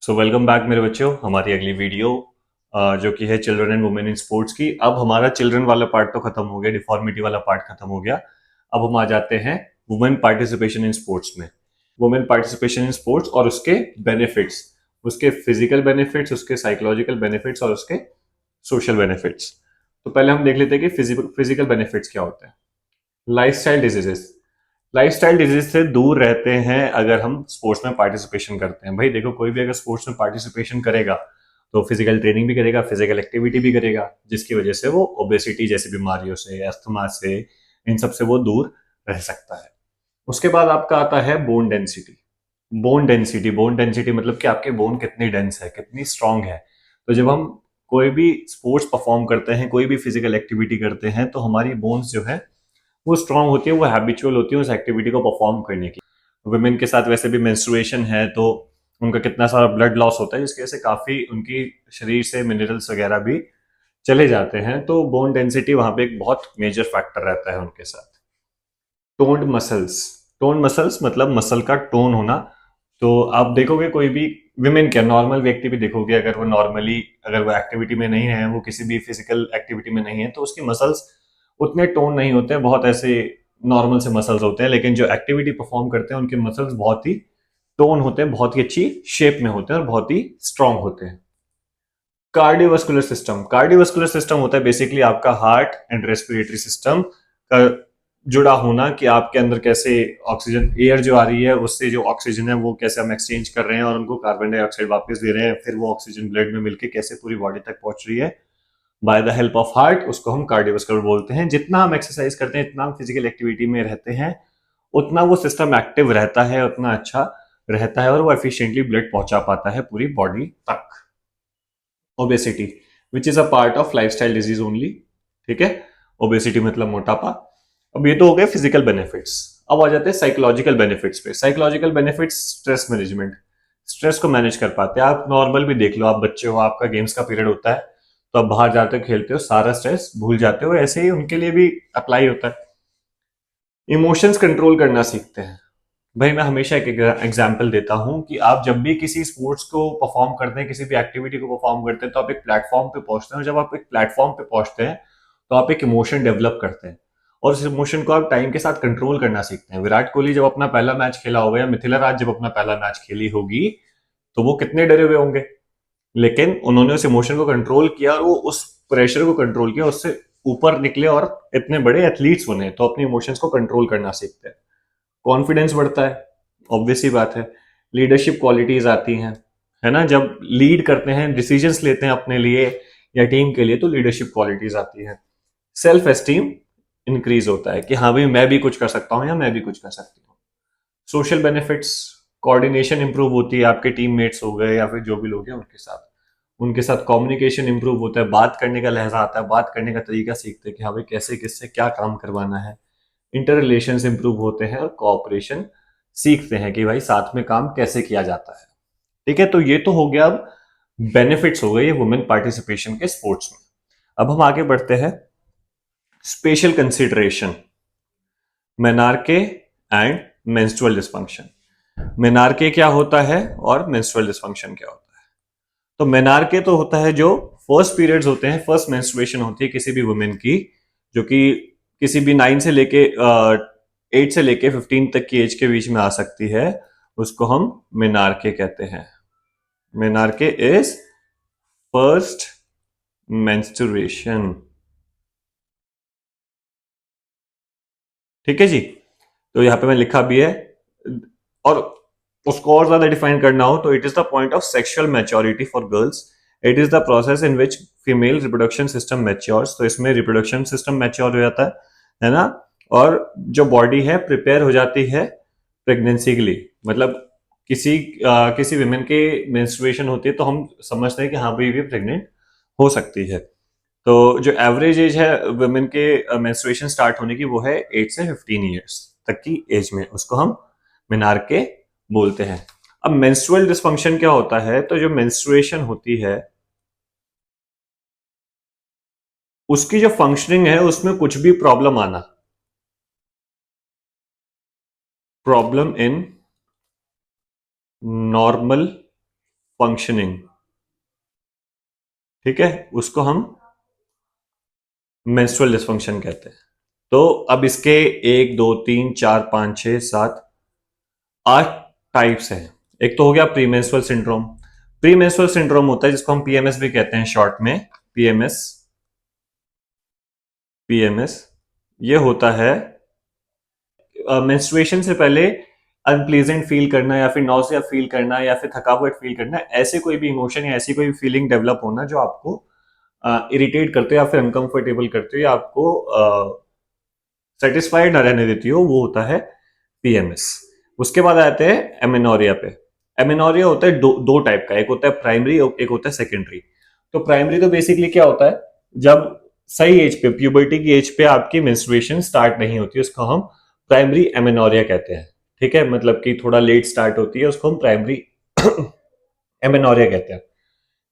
So welcome back मेरे बच्चों, हमारी अगली वीडियो जो कि है children and women in sports की। अब हमारा चिल्ड्रन वाला पार्ट तो खत्म हो गया, डिफॉर्मिटी वाला पार्ट खत्म हो गया। अब हम आ जाते हैं वुमेन पार्टिसिपेशन इन स्पोर्ट्स में। वुमेन पार्टिसिपेशन इन स्पोर्ट्स और उसके बेनिफिट्स, उसके फिजिकल बेनिफिट्स, उसके साइकोलॉजिकल बेनिफिट्स और उसके सोशल बेनिफिट्स। तो पहले हम देख लेते हैं कि फिजिकल बेनिफिट्स क्या होते हैं। लाइफस्टाइल डिजीजेस, लाइफस्टाइल डिजीज से दूर रहते हैं अगर हम स्पोर्ट्स में पार्टिसिपेशन करते हैं। भाई देखो, कोई भी अगर स्पोर्ट्स में पार्टिसिपेशन करेगा तो फिजिकल ट्रेनिंग भी करेगा, फिजिकल एक्टिविटी भी करेगा, जिसकी वजह से वो ओबेसिटी जैसी बीमारियों से, अस्थमा से, इन सब से वो दूर रह सकता है। उसके बाद आपका आता है बोन डेंसिटी। बोन डेंसिटी मतलब कि आपके बोन कितनी डेंस है, कितनी स्ट्रांग है। तो जब हम कोई भी स्पोर्ट्स परफॉर्म करते हैं, कोई भी फिजिकल एक्टिविटी करते हैं, तो हमारी बोन्स जो है वो स्ट्रांग होती है, वो हैबिचुअल होती है उस एक्टिविटी को परफॉर्म करने की। वुमेन के साथ वैसे भी मेंस्ट्रुएशन है, तो उनका कितना सारा ब्लड लॉस होता है, जिसकी वजह से काफी उनकी शरीर से मिनरल्स वगैरह भी चले जाते हैं। तो बोन डेंसिटी वहां पे एक बहुत मेजर फैक्टर रहता है उनके साथ। टोन्ड मसल्स, टोन मसल्स मतलब मसल का टोन होना। तो आप देखोगे कोई भी विमेन, क्या नॉर्मल व्यक्ति भी देखोगे, अगर वो नॉर्मली, अगर वो एक्टिविटी में नहीं है, वो किसी भी फिजिकल एक्टिविटी में नहीं है, तो उसकी मसल्स उतने टोन नहीं होते, बहुत ऐसे नॉर्मल से मसल्स होते हैं। लेकिन जो एक्टिविटी परफॉर्म करते हैं उनके मसल्स बहुत ही टोन होते हैं, बहुत ही अच्छी शेप में होते हैं और बहुत ही स्ट्रांग होते हैं। कार्डियोवास्कुलर सिस्टम, कार्डियोवास्कुलर सिस्टम होता है बेसिकली आपका हार्ट एंड रेस्पिरेटरी सिस्टम का जुड़ा होना, कि आपके अंदर कैसे ऑक्सीजन, एयर जो आ रही है उससे जो ऑक्सीजन है वो कैसे हम एक्सचेंज कर रहे हैं और उनको कार्बन डाइऑक्साइड वापस दे रहे हैं, फिर वो ऑक्सीजन ब्लड में मिलकर कैसे पूरी बॉडी तक पहुंच रही है by the help of heart, उसको हम कार्डियोवास्कुलर बोलते हैं। जितना हम एक्सरसाइज करते हैं, इतना हम फिजिकल एक्टिविटी में रहते हैं, उतना वो सिस्टम एक्टिव रहता है, उतना अच्छा रहता है और वो एफिशिएंटली ब्लड पहुंचा पाता है पूरी बॉडी तक। Obesity which is a part of lifestyle disease only. ठीक है, ओबेसिटी मतलब मोटापा। अब ये तो हो गए फिजिकल बेनिफिट्स। अब आ जाते हैं साइकोलॉजिकल बेनिफिट्स पे। Psychological benefits, stress management, stress को मैनेज कर पाते हैं आप। नॉर्मल भी देख लो, आप बच्चे हो, आपका गेम्स का पीरियड होता है, तो आप बाहर जाते हो, खेलते हो, सारा स्ट्रेस भूल जाते हो। ऐसे ही उनके लिए भी अप्लाई होता है। इमोशंस कंट्रोल करना सीखते हैं। भाई मैं हमेशा एक एग्जाम्पल देता हूं कि आप जब भी किसी स्पोर्ट्स को परफॉर्म करते हैं, किसी भी एक्टिविटी को परफॉर्म करते हैं, तो आप एक प्लेटफॉर्म पे पहुंचते हैं, और जब आप एक प्लेटफॉर्म पे पहुंचते हैं तो आप एक इमोशन डेवलप करते हैं, और उस इमोशन को आप टाइम के साथ कंट्रोल करना सीखते हैं। विराट कोहली जब अपना पहला मैच खेला होगा, या मिथिला राज जब अपना पहला मैच खेली होगी, तो वो कितने डरे हुए होंगे, लेकिन उन्होंने उस इमोशन को कंट्रोल किया और वो उस प्रेशर को कंट्रोल किया, उससे ऊपर निकले और इतने बड़े एथलीट्स बने। तो अपने इमोशंस को कंट्रोल करना सीखते हैं, कॉन्फिडेंस बढ़ता है, ऑब्वियस ही बात है। लीडरशिप क्वालिटीज आती हैं, है ना, जब लीड करते हैं, डिसीजंस लेते हैं अपने लिए या टीम के लिए, तो लीडरशिप क्वालिटीज आती है। सेल्फ एस्टीम इंक्रीज होता है कि हाँ भाई मैं भी कुछ कर सकता हूँ या मैं भी कुछ कर सकती हूँ। सोशल बेनिफिट्स, कोऑर्डिनेशन इंप्रूव होती है, आपके टीममेट्स हो गए या फिर जो भी लोग हैं उनके साथ कम्युनिकेशन इंप्रूव होता है, बात करने का लहजा आता है, बात करने का तरीका सीखते हैं कि हाँ भाई कैसे किससे क्या काम करवाना है। इंटर रिलेशंस इंप्रूव होते हैं और कोऑपरेशन सीखते हैं कि भाई साथ में काम कैसे किया जाता है। ठीक है, तो ये तो हो गया अब बेनिफिट्स हो गए वुमेन पार्टिसिपेशन के स्पोर्ट्स में। अब हम आगे बढ़ते हैं। Special consideration, menarche and menstrual dysfunction. Menarche क्या होता है और मेंस्ट्रुअल डिस्फंक्शन क्या होता है? तो मेनार्के तो होता है जो फर्स्ट पीरियड्स होते हैं, फर्स्ट मेंस्ट्रुएशन होती है किसी भी वुमेन की, जो कि किसी भी 9 से लेके 8 से लेके 15 तक की एज के बीच में आ सकती है, उसको हम मेनार्के कहते हैं। मेनार्के इज फर्स्ट मेंस्ट्रुएशन। ठीक है जी, तो यहां पे मैं लिखा भी है। और उसको और ज्यादा डिफाइन करना हो तो it is the point of sexual maturity for girls. It is the process in which female reproduction system matures. तो इसमें रिप्रोडक्शन सिस्टम मैच्योर हो जाता है ना, और जो बॉडी है प्रिपेयर हो जाती है प्रेगनेंसी के लिए। मतलब किसी विमेन के मेंस्ट्रुएशन होती है तो हम समझते हैं कि हाँ भाई ये प्रेग्नेंट हो सकती है। तो जो एवरेज एज है वुमेन के मेंस्ट्रुएशन स्टार्ट होने की, वो है 8 से 15 ईयर्स तक की एज में, उसको हम मेनार्के बोलते हैं। अब मेंस्ट्रुअल डिस्फंक्शन क्या होता है? तो जो मेंस्ट्रुएशन होती है उसकी जो फंक्शनिंग है उसमें कुछ भी प्रॉब्लम आना, प्रॉब्लम इन नॉर्मल फंक्शनिंग, ठीक है, उसको हम मेंस्ट्रुअल डिसफंक्शन कहते हैं। तो अब इसके 1 2 3 4 5 6 7 8 टाइप्स हैं। एक तो हो गया प्रीमेंस्ट्रुअल सिंड्रोम। प्रीमेंस्ट्रुअल सिंड्रोम होता है जिसको हम पीएमएस भी कहते हैं शॉर्ट में, पीएमएस। पीएमएस ये होता है मेंस्ट्रुएशन से पहले अनप्लीजेंट फील करना या फिर नॉसिया फील करना या फिर थकावट फील करना, ऐसे कोई भी इमोशन या ऐसी कोई फीलिंग डेवलप होना जो आपको इरिटेट करते हो या फिर अनकंफर्टेबल करते हो या आपको सेटिस्फाइड न रहने देती हो, वो होता है पीएमएस। उसके बाद आते हैं एमेनोरिया पे। एमेनोरिया होता है दो टाइप का, एक होता है प्राइमरी और एक होता है सेकेंडरी। तो प्राइमरी तो बेसिकली क्या होता है, जब सही एज पे, प्यूबर्टी की एज पे आपकी मेंस्ट्रुएशन स्टार्ट नहीं होती, उसको हम प्राइमरी एमेनोरिया कहते हैं। ठीक है, मतलब कि थोड़ा लेट स्टार्ट होती है, उसको हम प्राइमरी एमेनोरिया कहते हैं।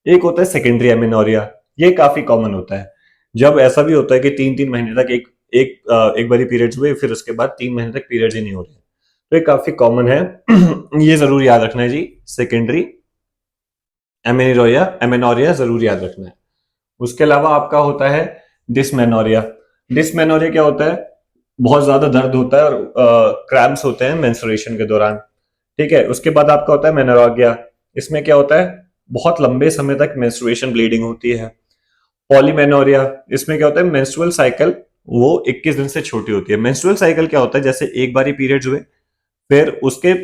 एक होता है सेकेंडरी एमेनोरिया, ये काफी कॉमन होता है। जब ऐसा भी होता है कि 3 3 महीने तक एक बारी पीरियड्स हुए, फिर उसके बाद 3 महीने तक पीरियड्स ही नहीं हो रहे, तो ये काफी कॉमन है। ये जरूर याद रखना है जी, सेकेंडरी एमेनोरिया जरूर याद रखना है। उसके अलावा आपका होता है डिसमेनोरिया। डिसमेनोरिया क्या होता है, बहुत ज्यादा दर्द होता है और क्रैम्प्स होते हैं मेंस्ट्रुएशन के दौरान। ठीक है, उसके बाद आपका होता है मेनोरॉगिया। इसमें क्या होता है, बहुत लंबे समय तक मेंस्ट्रुएशन ब्लीडिंग होती है। पॉलीमेनोरिया, इसमें क्या होता है, मेंस्ट्रुअल साइकिल वो 21 दिन से छोटी होती है। मेंस्ट्रुअल साइकिल क्या होता है, जैसे एक बारी पीरियड्स हुए, फिर उसके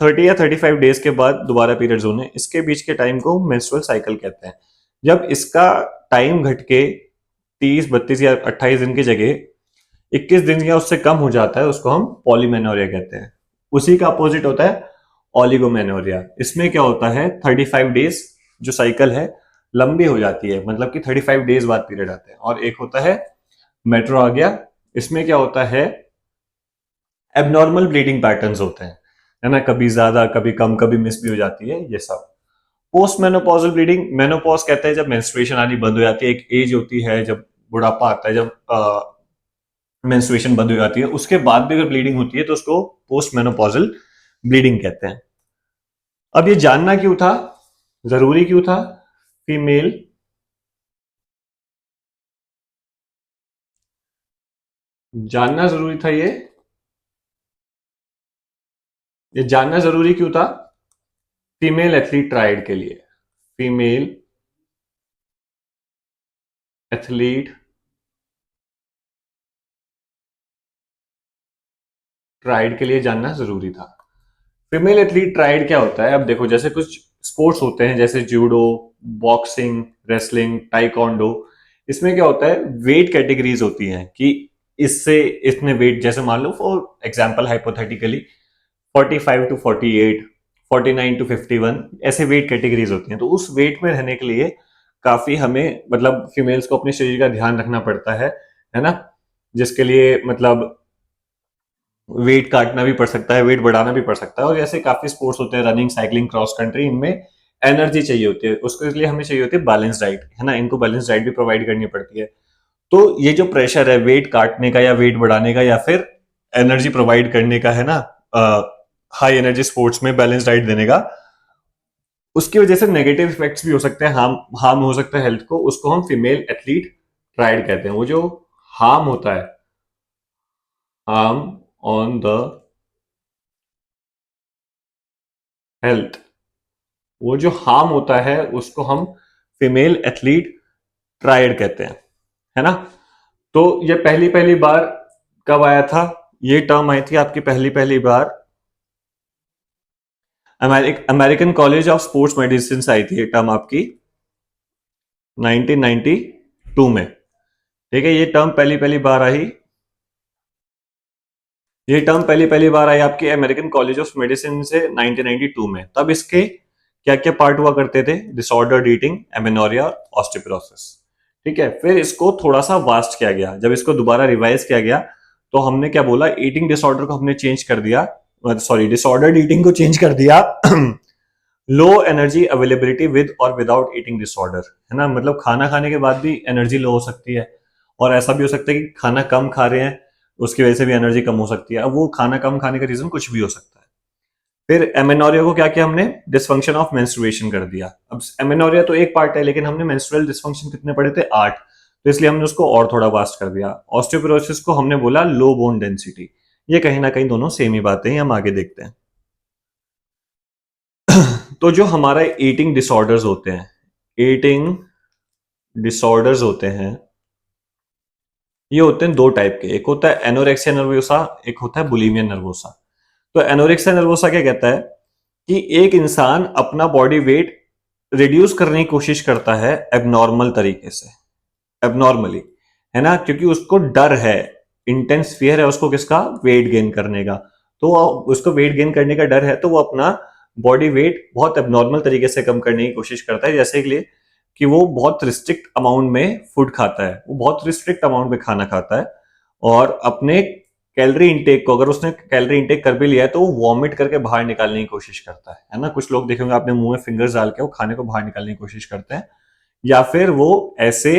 30 या 35 डेज के बाद दोबारा पीरियड्स होने, इसके बीच के टाइम को मेंस्ट्रुअल साइकिल कहते हैं। जब इसका टाइम घट के 30 32 या 28 दिन की जगह 21 दिन या उससे कम हो जाता है, उसको हम पॉलीमेनोरिया कहते हैं। उसी का अपोजिट होता है ऑलिगोमेनोरिया। इसमें क्या होता है, 35 डेज जो साइकिल है लंबी हो जाती है, मतलब कि 35 डेज बाद पीरियड आते हैं। और एक होता है मेट्रोआगिया। इसमें क्या होता है, एबनॉर्मल ब्लीडिंग पैटर्न्स होते हैं, है ना, कभी ज्यादा कभी कम कभी मिस भी हो जाती है, ये सब। पोस्ट मेनोपॉजल ब्लीडिंग, मेनोपॉज कहते हैं जब मेंस्ट्रुएशन आनी बंद हो जाती है। एक एज होती है जब बुढ़ापा आता है, जब मेंस्ट्रुएशन बंद हो जाती है, उसके बाद भी अगर ब्लीडिंग होती है तो उसको पोस्ट मेनोपॉजल ब्लीडिंग कहते हैं। अब ये जानना क्यों था, जरूरी क्यों था, फीमेल जानना जरूरी था, ये जानना जरूरी क्यों था, फीमेल एथलीट ट्राइड के लिए। फीमेल एथलीट ट्राइड के लिए जानना जरूरी था। फीमेल एथलीट ट्राइड क्या होता है, अब देखो, जैसे कुछ स्पोर्ट्स होते हैं जैसे जूडो, बॉक्सिंग, रेसलिंग, टाइकोंडो, इसमें क्या होता है, वेट कैटेगरीज होती हैं कि इससे इतने वेट, जैसे मान लो for example hypothetically 45 to 48, 49 to 51, ऐसे वेट कैटेगरीज होती हैं। तो उस वेट में रहने के लिए काफी हमें, मतलब फीमेल्स को अपने शरीर का ध्यान रखना पड़ता है ना, जिसके लिए मतलब वेट काटना भी पड़ सकता है, वेट बढ़ाना भी पड़ सकता है। और ऐसे काफी स्पोर्ट्स होते हैं, रनिंग, साइकिलिंग, क्रॉस कंट्री, इनमें एनर्जी चाहिए होती है, उसके लिए हमें चाहिए होती है बैलेंस डाइट, है ना, इनको बैलेंस डाइट भी प्रोवाइड करनी पड़ती है। तो ये जो प्रेशर है वेट काटने का या वेट बढ़ाने का या फिर एनर्जी प्रोवाइड करने का, है ना, हाई एनर्जी स्पोर्ट्स में बैलेंस डाइट देने का, उसकी वजह से नेगेटिव इफेक्ट्स भी हो सकते हैं, हार्म हार्म हो सकता है हेल्थ को, उसको हम फीमेल एथलीट ट्राइड कहते हैं। वो जो हार्म होता है, हार्म ऑन द हेल्थ, वो जो हार्म होता है उसको हम फीमेल एथलीट ट्राइड कहते हैं, है ना। तो ये पहली पहली बार कब आया था, ये टर्म आई थी आपकी पहली पहली बार American college of sports medicine से आई थी ये टर्म आपकी 1992 में। ठीक है, ये टर्म पहली पहली बार आई, ये टर्म पहली पहली बार आई आपकी अमेरिकन कॉलेज ऑफ मेडिसिन से 1992 में। तब इसके क्या क्या पार्ट हुआ करते थे, डिसऑर्डर्ड ईटिंग, एमेनोरिया और ऑस्टियोपोरोसिस। ठीक है, फिर इसको थोड़ा सा वास्ट किया गया, जब इसको दोबारा रिवाइज किया गया तो हमने क्या बोला, ईटिंग डिसऑर्डर को हमने चेंज कर दिया, सॉरी डिसऑर्डर्ड ईटिंग को चेंज कर दिया लो एनर्जी अवेलेबिलिटी विद और विदाउट ईटिंग डिसऑर्डर, है ना, मतलब खाना खाने के बाद भी एनर्जी लो हो सकती है, और ऐसा भी हो सकता है कि खाना कम खा रहे हैं उसकी वजह से भी एनर्जी कम हो सकती है। अब वो खाना कम खाने का रीजन कुछ भी हो सकता है। फिर एमेनोरिया को क्या किया हमने, डिसफंक्शन ऑफ मेंस्ट्रुएशन कर दिया। अब एमेनोरिया तो एक पार्ट है, लेकिन हमने मेंस्ट्रुअल डिसफंक्शन कितने पढ़े थे, 8, तो इसलिए हमने उसको और थोड़ा वास्ट कर दिया। ऑस्टियोपोरोसिस को हमने बोला लो बोन डेंसिटी। ये कहीं ना कहीं दोनों सेम ही बातें हैं, हम आगे देखते हैं। तो जो हमारा ईटिंग डिसऑर्डर्स होते हैं, ईटिंग डिसऑर्डर्स होते हैं, ये होते हैं दो टाइप के। एक होता है एनोरेक्सिया नर्वोसा, एक होता है बुलिमिया नर्वोसा। तो एनोरेक्सिया नर्वोसा क्या कहता है कि एक इंसान अपना बॉडी वेट रिड्यूस करने की कोशिश करता है एबनॉर्मल तरीके से, एबनॉर्मली, है ना, क्योंकि उसको डर है, इंटेंस फियर है उसको किसका, वेट गेन करने का। तो उसको वेट गेन करने का डर है, तो वो अपना बॉडी वेट बहुत एबनॉर्मल तरीके से कम करने की कोशिश करता है। जैसे कि लिए कि वो बहुत रिस्ट्रिक्ट अमाउंट में फूड खाता है, वो बहुत रिस्ट्रिक्ट अमाउंट में खाना खाता है, और अपने कैलोरी इंटेक को, अगर उसने कैलोरी इंटेक कर भी लिया है, तो वो वॉमिट करके बाहर निकालने की कोशिश करता है ना। कुछ लोग देखेंगे आपने मुंह में फिंगर्स डाल के वो खाने को बाहर निकालने की कोशिश करते हैं, या फिर वो ऐसे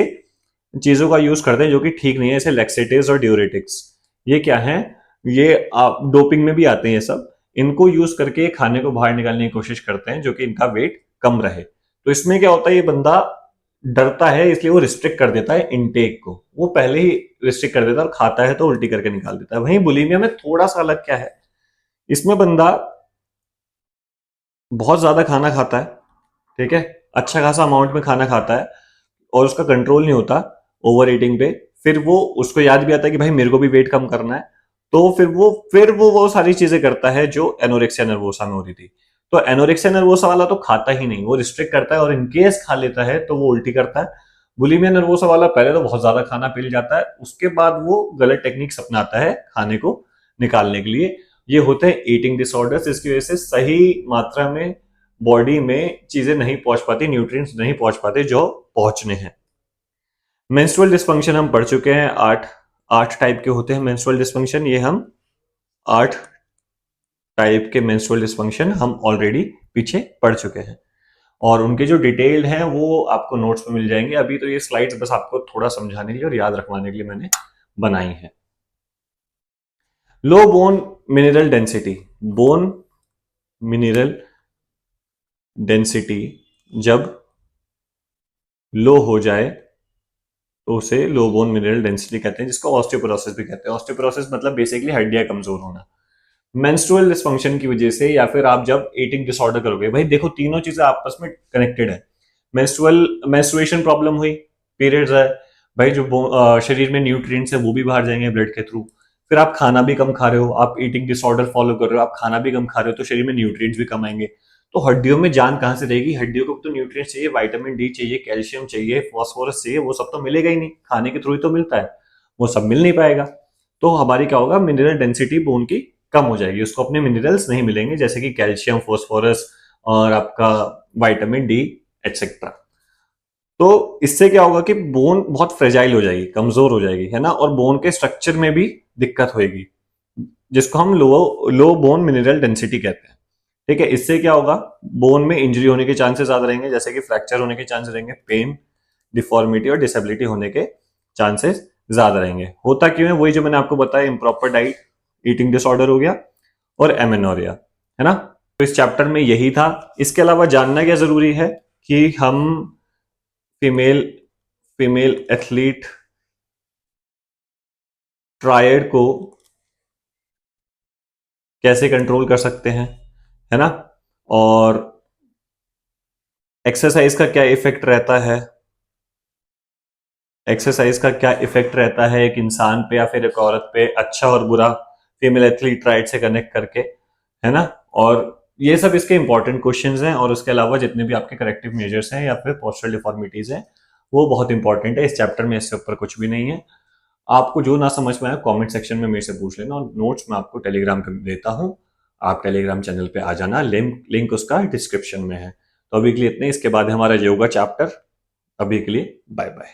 चीजों का यूज करते हैं जो कि ठीक नहीं है, जैसे लेक्सेटिव्स और ड्यूरेटिक्स। ये क्या है, ये डोपिंग में भी आते हैं ये सब। इनको यूज करके खाने को बाहर निकालने की कोशिश करते हैं, जो कि इनका वेट कम रहे। तो इसमें क्या होता है, ये बंदा डरता है, इसलिए वो रिस्ट्रिक्ट कर देता है इंटेक को, वो पहले ही रिस्ट्रिक्ट कर देता है, और खाता है तो उल्टी करके निकाल देता है। वहीं बुलिमिया में थोड़ा सा अलग क्या है, इसमें बंदा बहुत ज्यादा खाना खाता है, ठीक है, अच्छा खासा अमाउंट में खाना खाता है, और उसका कंट्रोल नहीं होता ओवर ईटिंग पे। फिर वो, उसको याद भी आता है कि भाई मेरे को भी वेट कम करना है, तो फिर वो सारी चीजें करता है जो एनोरेक्सिया नर्वोसा में हो रही थी। तो एनोरेक्सिया नर्वोसा वाला तो खाता ही नहीं, वो रिस्ट्रिक्ट करता है, और इनकेस खा लेता है तो वो उल्टी करता है। बुलिमिया नर्वोसा वाला पहले तो बहुत ज्यादा खाना पी जाता है, उसके बाद वो गलत टेक्निक्स अपनाता है खाने को निकालने के लिए। ये होते हैं ईटिंग डिसऑर्डर्स, इसकी वजह से सही मात्रा में बॉडी में चीजें नहीं पहुंच पाती, न्यूट्रिएंट्स नहीं पहुंच पाते जो पहुंचने हैं। मेंस्ट्रुअल डिस्फंक्शन हम पढ़ चुके हैं, 8 टाइप के होते हैं मेंस्ट्रुअल डिस्फंक्शन। ये हम 8 टाइप के मेंस्ट्रुअल डिस्फंक्शन हम ऑलरेडी पीछे पढ़ चुके हैं, और उनके जो डिटेल्ड हैं वो आपको नोट्स में मिल जाएंगे। अभी तो ये स्लाइड्स बस आपको थोड़ा समझाने के लिए और याद रखवाने के लिए मैंने बनाई है। Low bone mineral density, bone mineral density जब लो हो जाए तो उसे लो बोन मिनरल डेंसिटी कहते हैं, जिसको ऑस्टियोपोरोसिस भी कहते हैं। ऑस्टियोपोरोसिस मतलब बेसिकली हड्डियां कमजोर होना मेंस्ट्रुअल डिसफंक्शन की वजह से, या फिर आप जब ईटिंग डिसऑर्डर करोगे। भाई देखो, तीनों चीजें आपस में कनेक्टेड है। मेंस्ट्रुएशन प्रॉब्लम हुई, पीरियड्स है, भाई जो शरीर में न्यूट्रिएंट्स है वो भी बाहर जाएंगे ब्लड के थ्रू। फिर आप खाना भी कम खा रहे हो, आप ईटिंग डिसऑर्डर फॉलो कर रहे हो, आप खाना भी कम खा रहे हो, तो शरीर में न्यूट्रिएंट्स भी कम आएंगे। तो हड्डियों में जान कहां से रहेगी, हड्डियों को तो न्यूट्रिएंट्स चाहिए, विटामिन डी चाहिए, कैल्शियम चाहिए, फास्फोरस चाहिए, वो सब तो मिलेगा ही नहीं, खाने के थ्रू ही तो मिलता है, वो सब मिल नहीं पाएगा। तो हमारी क्या होगा, मिनरल डेंसिटी बोन की कम हो जाएगी, उसको अपने मिनरल्स नहीं मिलेंगे, जैसे कि कैल्शियम, फास्फोरस और आपका विटामिन डी एटसेट्रा। तो इससे क्या होगा कि बोन बहुत फ्रेजाइल हो जाएगी, कमजोर हो जाएगी, है ना, और बोन के स्ट्रक्चर में भी दिक्कत होगी, जिसको हम लो बोन मिनरल डेंसिटी कहते हैं। ठीक है, इससे क्या होगा, बोन में इंजरी होने के चांसेस ज्यादा रहेंगे, जैसे कि फ्रैक्चर होने के चांसेस रहेंगे, पेन, डिफॉर्मिटी और डिसेबिलिटी होने के चांसेस ज्यादा रहेंगे। होता क्यों है, वही जो मैंने आपको बताया, इम्प्रॉपर डाइट, ईटिंग डिसऑर्डर हो गया, और एमेनोरिया, है ना। तो इस चैप्टर में यही था। इसके अलावा जानना क्या जरूरी है कि हम फीमेल फीमेल एथलीट ट्रायड को कैसे कंट्रोल कर सकते हैं, है ना, और एक्सरसाइज का क्या इफेक्ट रहता है, एक्सरसाइज का क्या इफेक्ट रहता है एक इंसान पे या फिर एक औरत पे, अच्छा और बुरा, फीमेल एथलीट ट्राइड से कनेक्ट करके, है ना। और ये सब इसके इंपॉर्टेंट क्वेश्चंस हैं, और उसके अलावा जितने भी आपके करेक्टिव मेजर्स हैं या फिर पोस्चरल डिफॉर्मिटीज हैं, वो बहुत इंपॉर्टेंट है। इस चैप्टर में इससे ऊपर कुछ भी नहीं है। आपको जो ना समझ में आए कमेंट सेक्शन में मेरे से पूछ लेना, और नोट्स मैं आपको टेलीग्राम पे देता हूँ, आप टेलीग्राम चैनल पे आ जाना, लिंक उसका डिस्क्रिप्शन में है। तो अभी के लिए इतने, इसके बाद हमारा योगा चैप्टर। अभी के लिए बाय बाय।